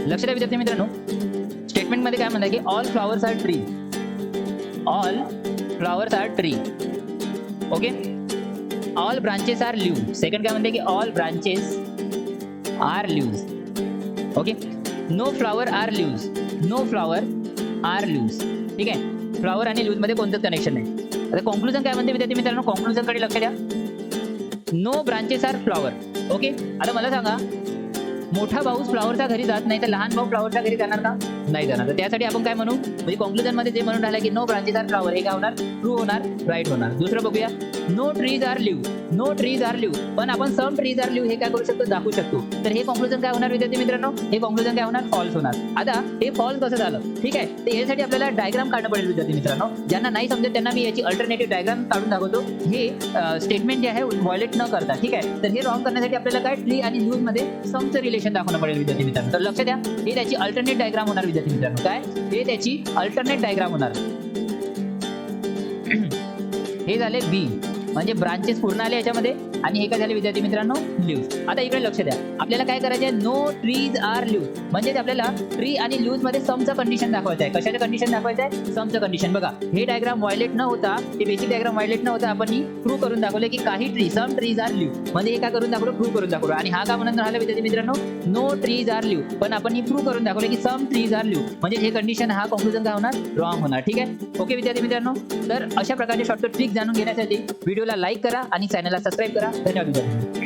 लक्ष द्या विद्यार्थी मित्रांनो, स्टेटमेंट मध्ये काय म्हणतात की all flowers are tree, all flowers are tree. Okay, all branches are leave. Second काय म्हणते की all branches are leave. Okay, no flower are leaves, no flower are leaves. ठीक आहे, फ्लॉवर आणि लीव्स मध्ये कोणतंच कनेक्शन नाही. आता कॉन्क्लुजन काय म्हणते विद्यार्थी मित्रांनो, कॉन्क्लुजन कडे लक्ष द्या. No branches are flower. Okay, आता मला सांगा, मोठा भाऊ फ्लॉवरच्या घरी जात नाही तर लहान भाऊ फ्लॉवरच्या घरी जाणार का? नाही जाणार. तर त्यासाठी आपण काय म्हणू, म्हणजे कॉन्क्लुजन मध्ये जे म्हणून राहिलं की नो ब्रांचेस आर फ्लॉवर, हे काय होणार, ट्रू होणार, राईट होणार. दुसरं बघूया, no trees are leave, no trees are leave, पण आपण सम ट्रीज आर लिव्ह हे काय करू शकतो, दाखवू शकतो. तर हे कॉन्क्लुजन काय होणार विद्यार्थी मित्रांनो, हे कॉन्क्लुजन काय होणार, फॉल्स होणार. आता हे फॉल्स कसं झालं, ठीक आहे, तर यासाठी आपल्याला डायग्राम काढणं पडेल विद्यार्थी मित्रांनो. ज्यांना नाही समजेल त्यांना मी याची अल्टरनेटिव्ह डायग्राम काढून दाखवतो. हे स्टेटमेंट जे आहे व्हायोलेट न करता, ठीक आहे. तर हे रॉंग करण्यासाठी आपल्याला काय, ट्री आणि लीव्ह मध्ये समचं रिलेशन दाखवणं पडेल विद्यार्थी मित्रांनो. तर लक्ष द्या, हे त्याची अल्टरनेट डायग्राम होणार विद्यार्थी मित्रांनो. काय, हे त्याची अल्टरनेट डायग्राम होणार. हे झाले बी, म्हणजे ब्रांचेस पूर्ण आले याच्यामध्ये, आणि हे काय झाले विद्यार्थी मित्रांनो, लीव्स. आता इकडे लक्ष द्या, आपल्याला काय करायचं आहे, नो ट्रीज आर लीव्स, म्हणजे आपल्याला ट्री आणि लीव्स मध्ये समचं कंडिशन दाखवायचं आहे. कशाचं कंडिशन दाखवायचं आहे, समचं कंडिशन. बघा, हे डायग्राम व्हायोलेट न होता, हे बेसिक डायग्राम व्हायोलेट न होता, आपण ही प्रूव्ह करून दाखवलं की काही tree, some trees are leave, म्हणजे हे काय करून दाखवलं, प्रूव्ह करून दाखवलं. आणि हा का म्हणून राहिला विद्यार्थी मित्रांनो, नो ट्रीज आर लीव्ह, पण आपण ही प्रूव्ह करून दाखवलं की सम ट्रीज आर लीव्ह, म्हणजे हे कंडिशन, हा कॉन्क्लुजन काय होणार, रॉंग होणार. ठीक आहे, ओके विद्यार्थी मित्रांनो. तर अशा प्रकारचे शॉर्टकट ट्रिक जाणून घेण्यासाठी व्हिडिओला लाईक करा आणि चॅनलला सबस्क्राईब करा. धन्यवाद विद्यार्थी.